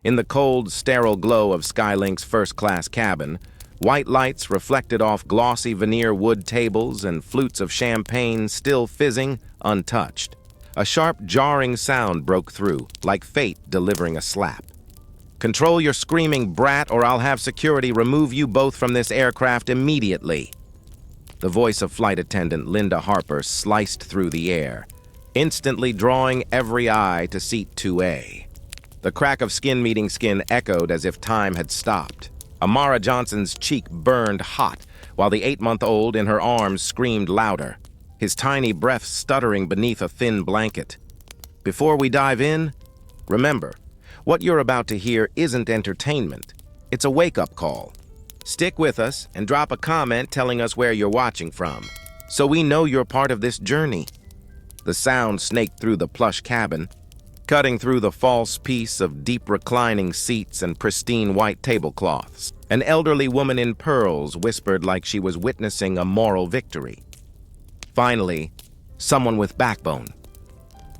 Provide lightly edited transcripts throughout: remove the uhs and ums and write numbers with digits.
In the cold, sterile glow of Skylink's first-class cabin, white lights reflected off glossy veneer wood tables and flutes of champagne still fizzing, untouched. A sharp, jarring sound broke through, like fate delivering a slap. "Control your screaming brat, or I'll have security remove you both from this aircraft immediately." The voice of flight attendant Linda Harper sliced through the air, instantly drawing every eye to seat 2A. The crack of skin meeting skin echoed as if time had stopped. Amara Johnson's cheek burned hot, while the 8-month-old in her arms screamed louder, his tiny breath stuttering beneath a thin blanket. Before we dive in, remember, what you're about to hear isn't entertainment. It's a wake-up call. Stick with us and drop a comment telling us where you're watching from, so we know you're part of this journey. The sound snaked through the plush cabin, cutting through the false peace of deep reclining seats and pristine white tablecloths. An elderly woman in pearls whispered like she was witnessing a moral victory. Finally, someone with backbone.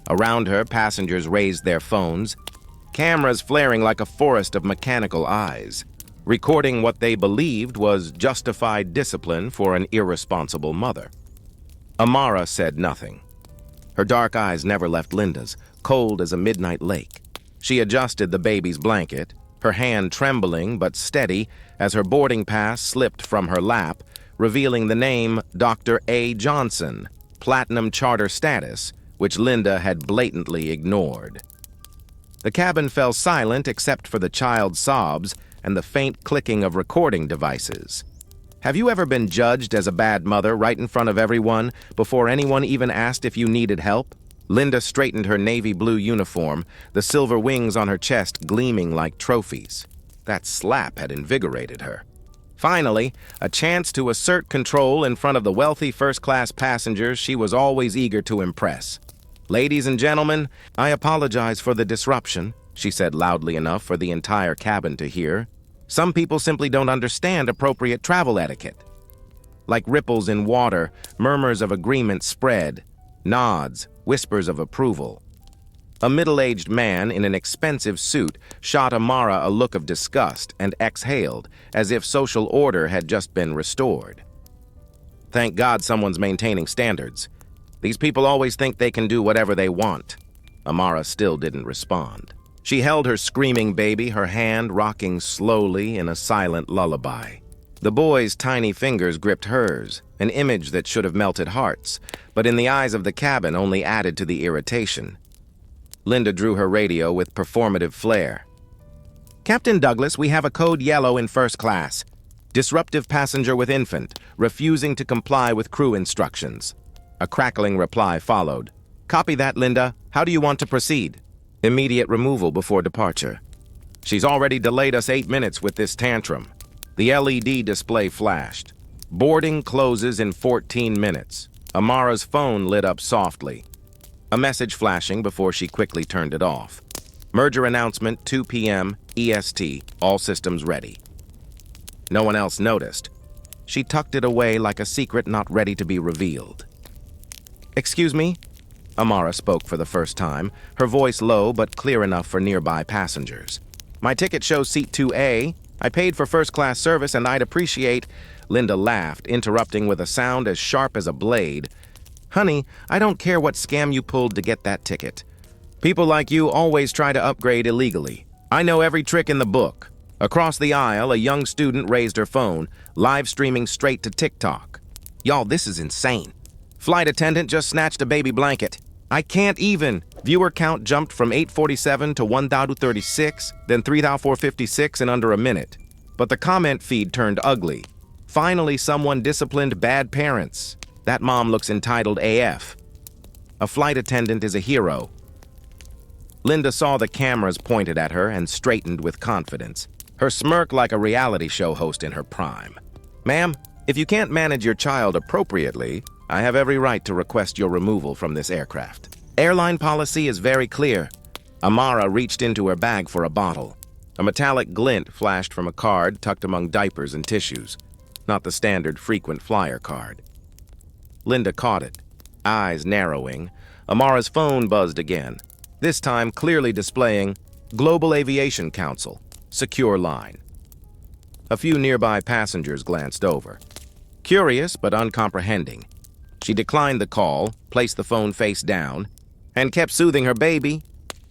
Around her, passengers raised their phones, cameras flaring like a forest of mechanical eyes, recording what they believed was justified discipline for an irresponsible mother. Amara said nothing. Her dark eyes never left Linda's, cold as a midnight lake. She adjusted the baby's blanket, her hand trembling but steady as her boarding pass slipped from her lap, revealing the name Dr. A. Johnson, platinum charter status, which Linda had blatantly ignored. The cabin fell silent except for the child's sobs and the faint clicking of recording devices. Have you ever been judged as a bad mother right in front of everyone before anyone even asked if you needed help? Linda straightened her navy blue uniform, the silver wings on her chest gleaming like trophies. That slap had invigorated her. Finally, a chance to assert control in front of the wealthy first-class passengers she was always eager to impress. "Ladies and gentlemen, I apologize for the disruption," she said loudly enough for the entire cabin to hear. "Some people simply don't understand appropriate travel etiquette." Like ripples in water, murmurs of agreement spread, nods, whispers of approval. A middle-aged man in an expensive suit shot Amara a look of disgust and exhaled, as if social order had just been restored. "Thank God someone's maintaining standards. These people always think they can do whatever they want." Amara still didn't respond. She held her screaming baby, her hand rocking slowly in a silent lullaby. The boy's tiny fingers gripped hers, an image that should have melted hearts, but in the eyes of the cabin only added to the irritation. Linda drew her radio with performative flair. "Captain Douglas, we have a code yellow in first class. Disruptive passenger with infant, refusing to comply with crew instructions." A crackling reply followed. "Copy that, Linda. How do you want to proceed?" "Immediate removal before departure." "She's already delayed us 8 minutes with this tantrum." The LED display flashed. "Boarding closes in 14 minutes. Amara's phone lit up softly, a message flashing before she quickly turned it off. "Merger announcement 2 p.m. EST. All systems ready." No one else noticed. She tucked it away like a secret not ready to be revealed. "Excuse me?" Amara spoke for the first time, her voice low but clear enough for nearby passengers. "My ticket shows seat 2A. I paid for first-class service and I'd appreciate—" Linda laughed, interrupting with a sound as sharp as a blade. "Honey, I don't care what scam you pulled to get that ticket. People like you always try to upgrade illegally. I know every trick in the book." Across the aisle, a young student raised her phone, live streaming straight to TikTok. "Y'all, this is insane. Flight attendant just snatched a baby blanket. I can't even." Viewer count jumped from 847 to 1,036, then 3,456 in under a minute. But the comment feed turned ugly. "Finally, someone disciplined bad parents. That mom looks entitled AF. A flight attendant is a hero." Linda saw the cameras pointed at her and straightened with confidence, her smirk like a reality show host in her prime. "Ma'am, if you can't manage your child appropriately, I have every right to request your removal from this aircraft. Airline policy is very clear." Amara reached into her bag for a bottle. A metallic glint flashed from a card tucked among diapers and tissues, not the standard frequent flyer card. Linda caught it, eyes narrowing. Amara's phone buzzed again, this time clearly displaying, Global Aviation Council, secure line. A few nearby passengers glanced over. Curious but uncomprehending, she declined the call, placed the phone face down, and kept soothing her baby.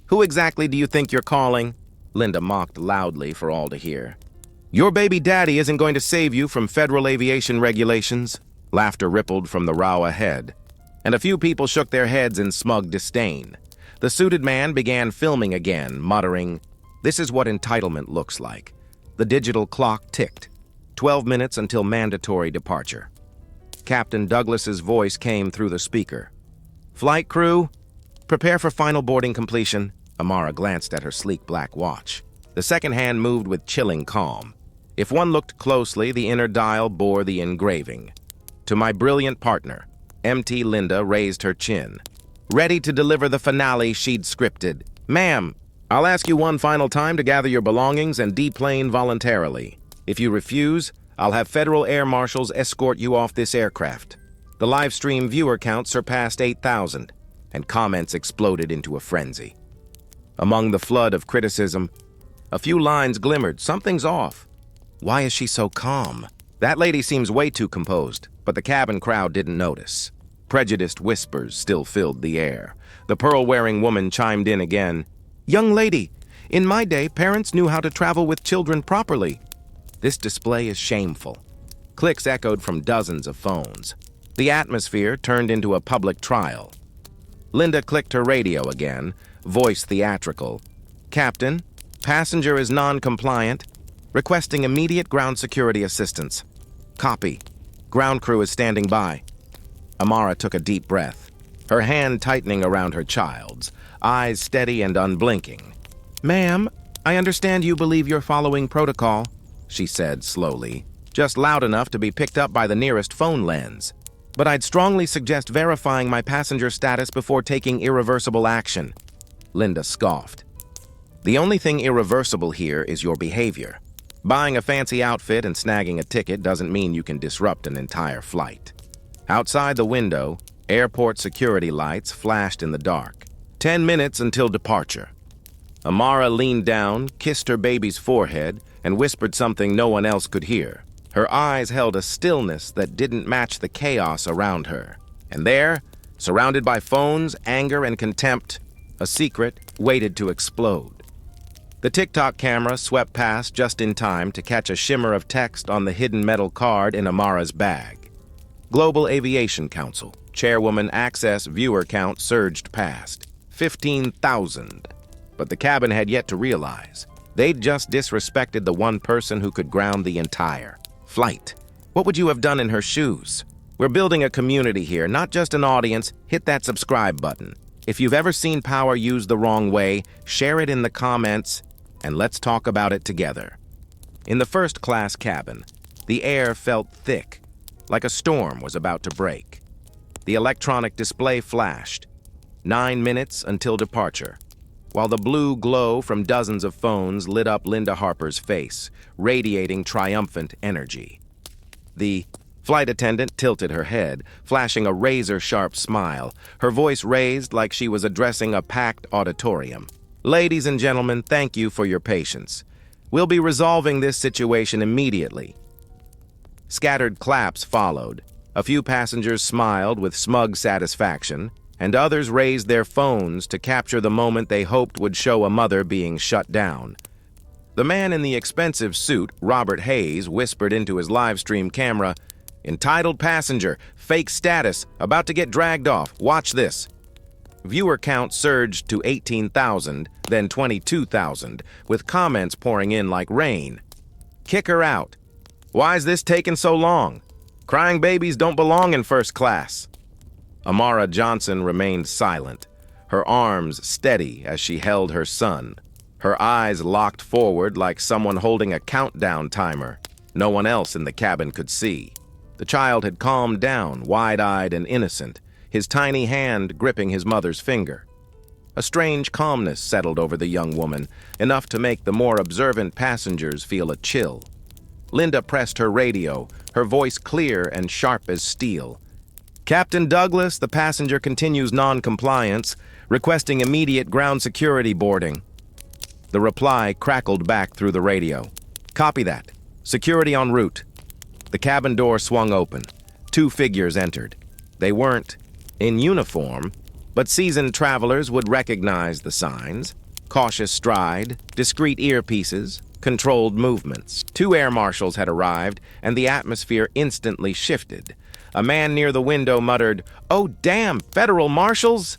"Who exactly do you think you're calling?" Linda mocked loudly for all to hear. "Your baby daddy isn't going to save you from federal aviation regulations." Laughter rippled from the row ahead, and a few people shook their heads in smug disdain. The suited man began filming again, muttering, "This is what entitlement looks like." The digital clock ticked. 12 minutes until mandatory departure. Captain Douglas's voice came through the speaker. "Flight crew, prepare for final boarding completion." Amara glanced at her sleek black watch. The second hand moved with chilling calm. If one looked closely, the inner dial bore the engraving. "To my brilliant partner." MT Linda raised her chin. Ready to deliver the finale she'd scripted. "Ma'am, I'll ask you one final time to gather your belongings and deplane voluntarily. If you refuse, I'll have federal air marshals escort you off this aircraft." The live stream viewer count surpassed 8,000, and comments exploded into a frenzy. Among the flood of criticism, a few lines glimmered. "Something's off. Why is she so calm? That lady seems way too composed," but the cabin crowd didn't notice. Prejudiced whispers still filled the air. The pearl-wearing woman chimed in again. "Young lady, in my day, parents knew how to travel with children properly." "This display is shameful." Clicks echoed from dozens of phones. The atmosphere turned into a public trial. Linda clicked her radio again, voice theatrical. "Captain, passenger is non-compliant, requesting immediate ground security assistance." "Copy. Ground crew is standing by." Amara took a deep breath, her hand tightening around her child's, eyes steady and unblinking. "Ma'am, I understand you believe you're following protocol," she said slowly, just loud enough to be picked up by the nearest phone lens. "But I'd strongly suggest verifying my passenger status before taking irreversible action." Linda scoffed. "The only thing irreversible here is your behavior. Buying a fancy outfit and snagging a ticket doesn't mean you can disrupt an entire flight." Outside the window, airport security lights flashed in the dark. 10 minutes until departure. Amara leaned down, kissed her baby's forehead, and whispered something no one else could hear. Her eyes held a stillness that didn't match the chaos around her. And there, surrounded by phones, anger, and contempt, a secret waited to explode. The TikTok camera swept past just in time to catch a shimmer of text on the hidden metal card in Amara's bag. Global Aviation Council. Chairwoman access viewer count surged past. 15,000. But the cabin had yet to realize they'd just disrespected the one person who could ground the entire flight. What would you have done in her shoes? We're building a community here, not just an audience. Hit that subscribe button. If you've ever seen power used the wrong way, share it in the comments, and let's talk about it together. In the first-class cabin, the air felt thick, like a storm was about to break. The electronic display flashed. 9 minutes until departure, while the blue glow from dozens of phones lit up Linda Harper's face, radiating triumphant energy. The flight attendant tilted her head, flashing a razor-sharp smile, her voice raised like she was addressing a packed auditorium. "Ladies and gentlemen, thank you for your patience. We'll be resolving this situation immediately." Scattered claps followed. A few passengers smiled with smug satisfaction, and others raised their phones to capture the moment they hoped would show a mother being shut down. The man in the expensive suit, Robert Hayes, whispered into his live stream camera, "Entitled passenger, fake status, about to get dragged off. Watch this." Viewer count surged to 18,000, then 22,000, with comments pouring in like rain. "Kick her out. Why's this taking so long? Crying babies don't belong in first class." Amara Johnson remained silent, her arms steady as she held her son, her eyes locked forward like someone holding a countdown timer no one else in the cabin could see. The child had calmed down, wide-eyed and innocent, his tiny hand gripping his mother's finger. A strange calmness settled over the young woman, enough to make the more observant passengers feel a chill. Linda pressed her radio, her voice clear and sharp as steel. "Captain Douglas, the passenger continues non-compliance, requesting immediate ground security boarding." The reply crackled back through the radio. Copy that. Security en route. The cabin door swung open. Two figures entered. They weren't in uniform, but seasoned travelers would recognize the signs. Cautious stride, discreet earpieces, controlled movements. Two air marshals had arrived, and the atmosphere instantly shifted. A man near the window muttered, "Oh, damn, federal marshals!"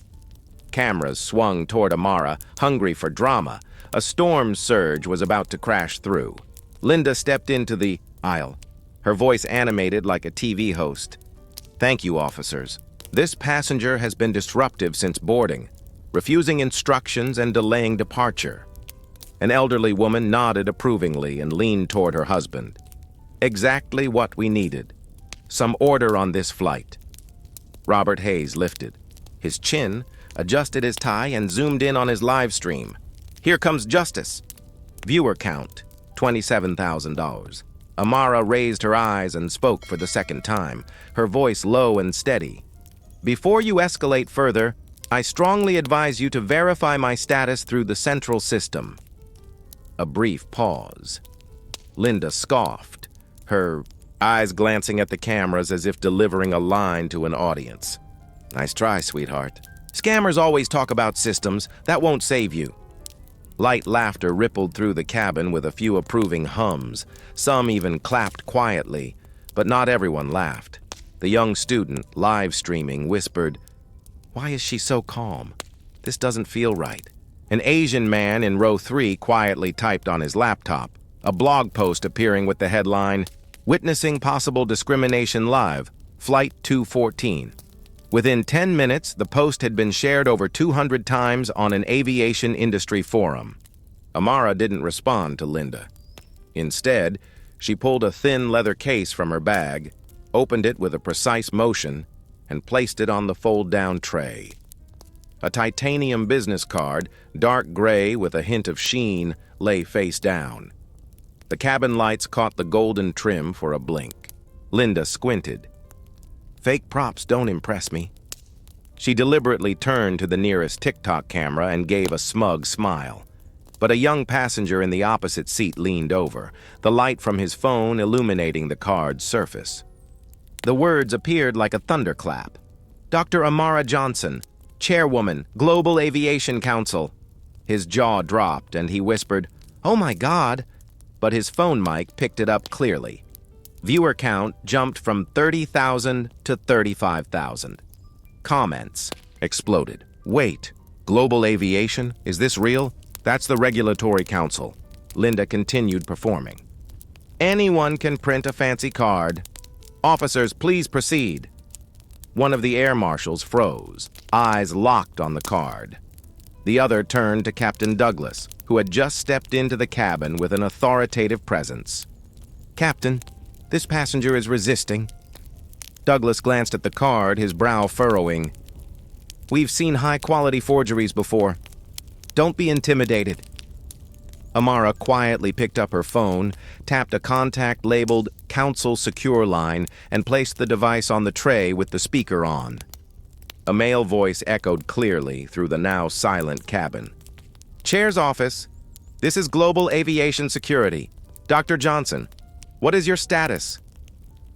Cameras swung toward Amara, hungry for drama. A storm surge was about to crash through. Linda stepped into the aisle, her voice animated like a TV host. "Thank you, officers. This passenger has been disruptive since boarding, refusing instructions and delaying departure." An elderly woman nodded approvingly and leaned toward her husband. "Exactly what we needed. Some order on this flight." Robert Hayes lifted his chin, adjusted his tie, and zoomed in on his live stream. "Here comes justice." Viewer count, $27,000. Amara raised her eyes and spoke for the second time, her voice low and steady. "Before you escalate further, I strongly advise you to verify my status through the central system." A brief pause. Linda scoffed, her eyes glancing at the cameras as if delivering a line to an audience. "Nice try, sweetheart. Scammers always talk about systems. That won't save you." Light laughter rippled through the cabin with a few approving hums. Some even clapped quietly, but not everyone laughed. The young student, live streaming, whispered, "Why is she so calm? This doesn't feel right." An Asian man in row 3 quietly typed on his laptop, a blog post appearing with the headline, "Witnessing Possible Discrimination Live, Flight 214. Within 10 minutes, the post had been shared over 200 times on an aviation industry forum. Amara didn't respond to Linda. Instead, she pulled a thin leather case from her bag, opened it with a precise motion, and placed it on the fold-down tray. A titanium business card, dark gray with a hint of sheen, lay face down. The cabin lights caught the golden trim for a blink. Linda squinted. "Fake props don't impress me." She deliberately turned to the nearest TikTok camera and gave a smug smile. But a young passenger in the opposite seat leaned over, the light from his phone illuminating the card's surface. The words appeared like a thunderclap. "Dr. Amara Johnson, Chairwoman, Global Aviation Council." His jaw dropped and he whispered, "Oh my God," but his phone mic picked it up clearly. Viewer count jumped from 30,000 to 35,000. Comments exploded. "Wait, Global Aviation? Is this real? That's the Regulatory Council." Linda continued performing. "Anyone can print a fancy card. Officers, please proceed." One of the air marshals froze, eyes locked on the card. The other turned to Captain Douglas, who had just stepped into the cabin with an authoritative presence. "Captain, this passenger is resisting." Douglas glanced at the card, his brow furrowing. "We've seen high-quality forgeries before. Don't be intimidated." Amara quietly picked up her phone, tapped a contact labeled Council Secure Line, and placed the device on the tray with the speaker on. A male voice echoed clearly through the now silent cabin. "Chair's office. This is Global Aviation Security. Dr. Johnson, what is your status?"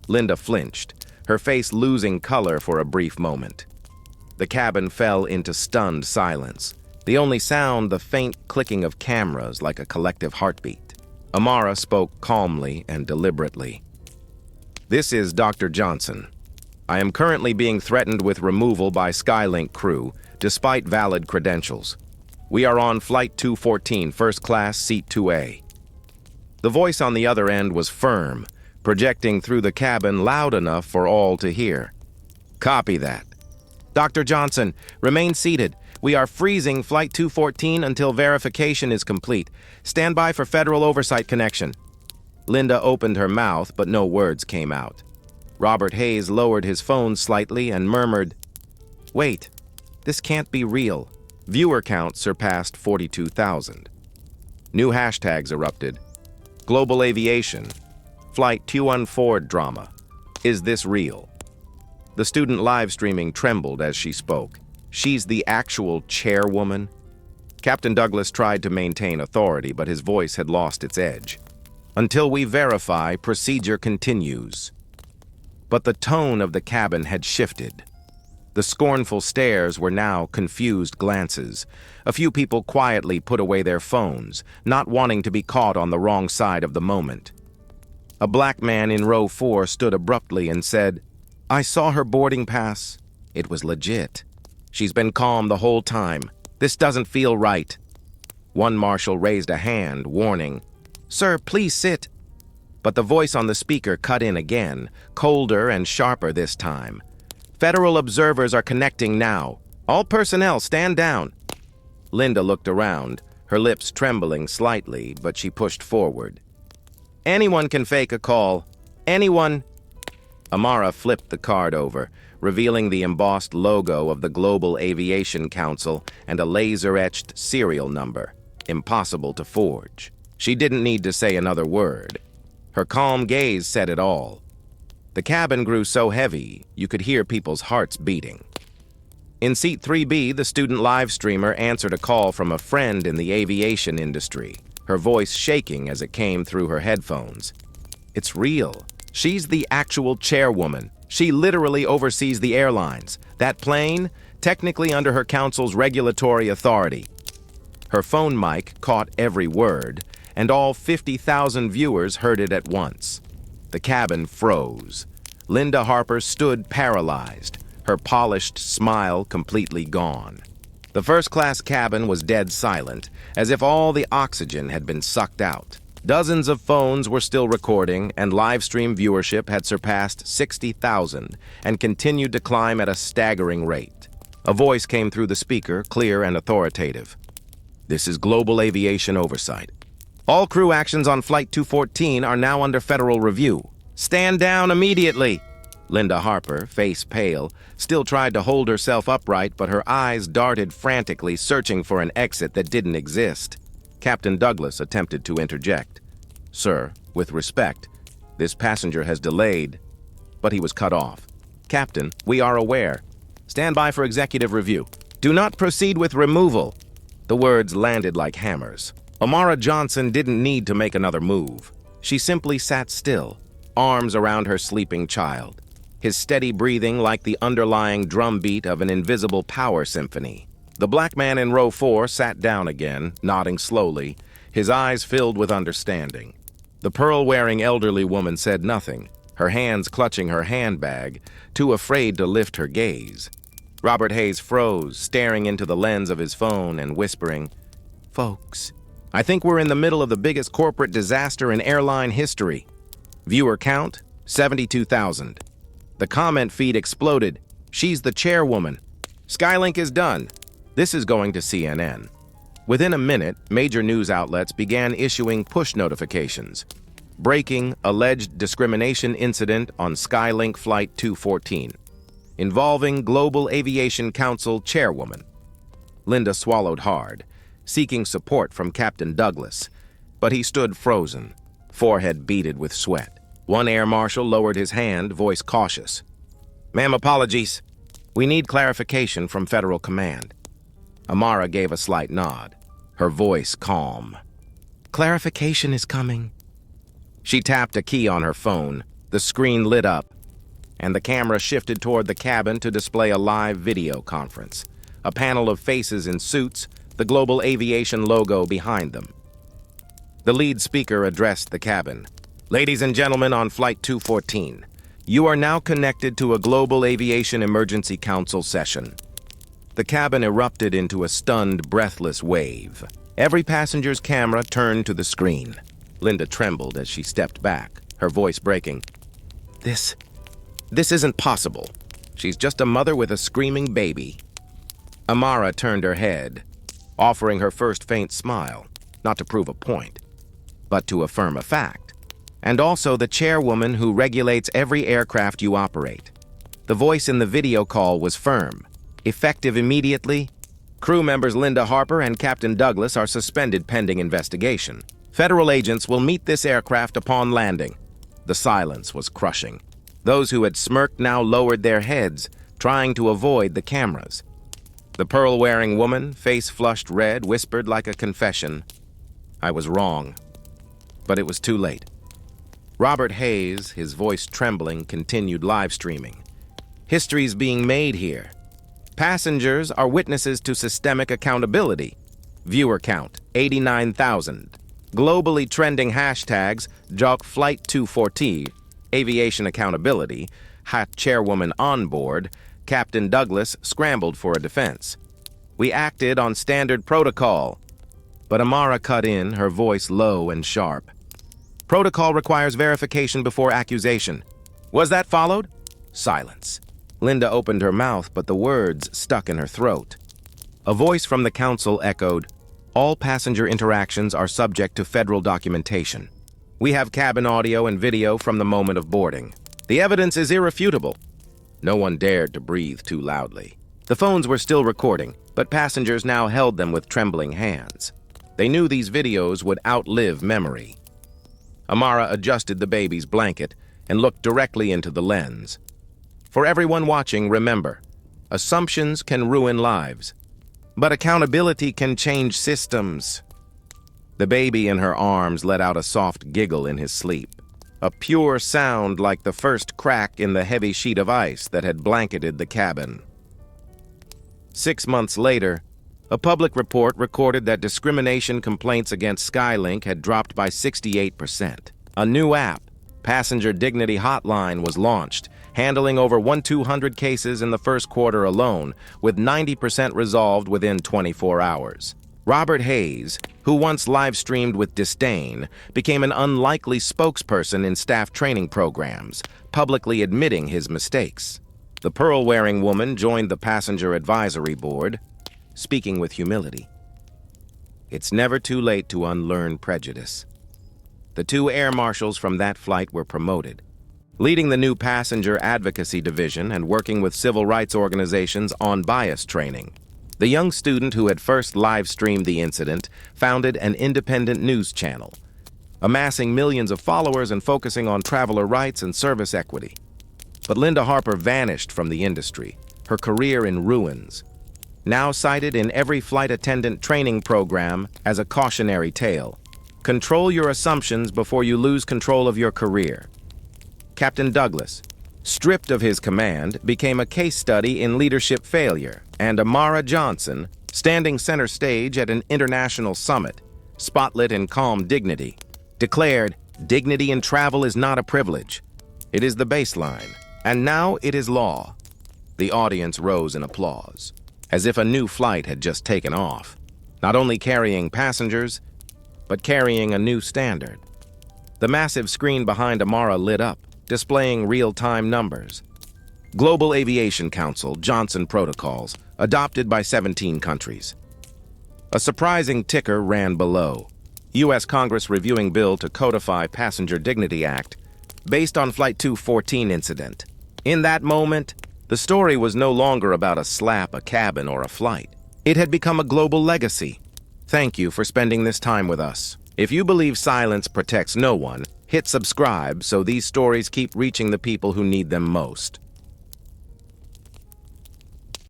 Linda flinched, her face losing color for a brief moment. The cabin fell into stunned silence, the only sound the faint clicking of cameras like a collective heartbeat. Amara spoke calmly and deliberately. "This is Dr. Johnson. I am currently being threatened with removal by Skylink crew, despite valid credentials. We are on Flight 214, First Class, Seat 2A. The voice on the other end was firm, projecting through the cabin loud enough for all to hear. "Copy that. Dr. Johnson, remain seated. We are freezing Flight 214 until verification is complete. Stand by for federal oversight connection." Linda opened her mouth, but no words came out. Robert Hayes lowered his phone slightly and murmured, "Wait, this can't be real." Viewer count surpassed 42,000. New hashtags erupted. Global Aviation, Flight 214 drama. Is this real? The student live streaming trembled as she spoke. "She's the actual chairwoman?" Captain Douglas tried to maintain authority, but his voice had lost its edge. Until we verify, procedure continues. But the tone of the cabin had shifted. The scornful stares were now confused glances. A few people quietly put away their phones, not wanting to be caught on the wrong side of the moment. A black man in row 4 stood abruptly and said, "I saw her boarding pass. It was legit. She's been calm the whole time. This doesn't feel right." One marshal raised a hand, warning, "Sir, please sit." But the voice on the speaker cut in again, colder and sharper this time. "Federal observers are connecting now. All personnel, stand down." Linda looked around, her lips trembling slightly, but she pushed forward. "Anyone can fake a call. Anyone." Amara flipped the card over, revealing the embossed logo of the Global Aviation Council and a laser-etched serial number, impossible to forge. She didn't need to say another word. Her calm gaze said it all. The cabin grew so heavy, you could hear people's hearts beating. In seat 3B, the student live streamer answered a call from a friend in the aviation industry, her voice shaking as it came through her headphones. "It's real. She's the actual chairwoman. She literally oversees the airlines. That plane, technically under her council's regulatory authority." Her phone mic caught every word, and all 50,000 viewers heard it at once. The cabin froze. Linda Harper stood paralyzed, her polished smile completely gone. The first-class cabin was dead silent, as if all the oxygen had been sucked out. Dozens of phones were still recording, and live stream viewership had surpassed 60,000 and continued to climb at a staggering rate. A voice came through the speaker, clear and authoritative. "This is Global Aviation Oversight. All crew actions on Flight 214 are now under federal review. Stand down immediately." Linda Harper, face pale, still tried to hold herself upright, but her eyes darted frantically, searching for an exit that didn't exist. Captain Douglas attempted to interject. "Sir, with respect, this passenger has delayed," but he was cut off. "Captain, we are aware. Stand by for executive review. Do not proceed with removal." The words landed like hammers. Amara Johnson didn't need to make another move. She simply sat still, arms around her sleeping child, his steady breathing like the underlying drumbeat of an invisible power symphony. The black man in row 4 sat down again, nodding slowly, his eyes filled with understanding. The pearl-wearing elderly woman said nothing, her hands clutching her handbag, too afraid to lift her gaze. Robert Hayes froze, staring into the lens of his phone and whispering, "Folks, I think we're in the middle of the biggest corporate disaster in airline history. Viewer count, 72,000. The comment feed exploded. She's the chairwoman. Skylink is done. This is going to CNN." Within a minute, major news outlets began issuing push notifications. Breaking alleged discrimination incident on Skylink Flight 214. Involving Global Aviation Council chairwoman. Linda swallowed hard, seeking support from Captain Douglas, but he stood frozen, forehead beaded with sweat. One air marshal lowered his hand, voice cautious. "Ma'am, apologies. We need clarification from Federal Command." Amara gave a slight nod, her voice calm. "Clarification is coming." She tapped a key on her phone. The screen lit up, and the camera shifted toward the cabin to display a live video conference. A panel of faces in suits, the Global Aviation logo behind them. The lead speaker addressed the cabin. "Ladies and gentlemen on Flight 214, you are now connected to a Global Aviation Emergency Council session." The cabin erupted into a stunned, breathless wave. Every passenger's camera turned to the screen. Linda trembled as she stepped back, her voice breaking. This isn't possible. She's just a mother with a screaming baby." Amara turned her head, offering her first faint smile, not to prove a point, but to affirm a fact. "And also the chairwoman who regulates every aircraft you operate." The voice in the video call was firm. "Effective immediately. Crew members Linda Harper and Captain Douglas are suspended pending investigation. Federal agents will meet this aircraft upon landing." The silence was crushing. Those who had smirked now lowered their heads, trying to avoid the cameras. The pearl-wearing woman, face flushed red, whispered like a confession. I was wrong, but it was too late. Robert Hayes, his voice trembling, continued live streaming. History's being made here. Passengers are witnesses to systemic accountability. Viewer count, 89,000. Globally trending hashtags, Jock Flight 240, Aviation Accountability, Hat Chairwoman on board, Captain Douglas scrambled for a defense. We acted on standard protocol. But Amara cut in, her voice low and sharp. Protocol requires verification before accusation. Was that followed? Silence. Linda opened her mouth, but the words stuck in her throat. A voice from the council echoed, all passenger interactions are subject to federal documentation. We have cabin audio and video from the moment of boarding. The evidence is irrefutable. No one dared to breathe too loudly. The phones were still recording, but passengers now held them with trembling hands. They knew these videos would outlive memory. Amara adjusted the baby's blanket and looked directly into the lens. For everyone watching, remember, assumptions can ruin lives, but accountability can change systems. The baby in her arms let out a soft giggle in his sleep, a pure sound like the first crack in the heavy sheet of ice that had blanketed the cabin. 6 months later, a public report recorded that discrimination complaints against Skylink had dropped by 68%. A new app, Passenger Dignity Hotline, was launched, handling over 1,200 cases in the first quarter alone, with 90% resolved within 24 hours. Robert Hayes, who once live-streamed with disdain, became an unlikely spokesperson in staff training programs, publicly admitting his mistakes. The pearl-wearing woman joined the passenger advisory board, speaking with humility. It's never too late to unlearn prejudice. The 2 air marshals from that flight were promoted, leading the new passenger advocacy division and working with civil rights organizations on bias training. The young student who had first live-streamed the incident founded an independent news channel, amassing millions of followers and focusing on traveler rights and service equity. But Linda Harper vanished from the industry, her career in ruins, now cited in every flight attendant training program as a cautionary tale. Control your assumptions before you lose control of your career. Captain Douglas, stripped of his command, became a case study in leadership failure, and Amara Johnson, standing center stage at an international summit, spotlit in calm dignity, declared, "Dignity in travel is not a privilege. It is the baseline, and now it is law." The audience rose in applause, as if a new flight had just taken off, not only carrying passengers, but carrying a new standard. The massive screen behind Amara lit up, displaying real-time numbers. Global Aviation Council, Johnson Protocols, adopted by 17 countries. A surprising ticker ran below. U.S. Congress reviewing bill to codify Passenger Dignity Act, based on Flight 214 incident. In that moment, the story was no longer about a slap, a cabin, or a flight. It had become a global legacy. Thank you for spending this time with us. If you believe silence protects no one, hit subscribe so these stories keep reaching the people who need them most.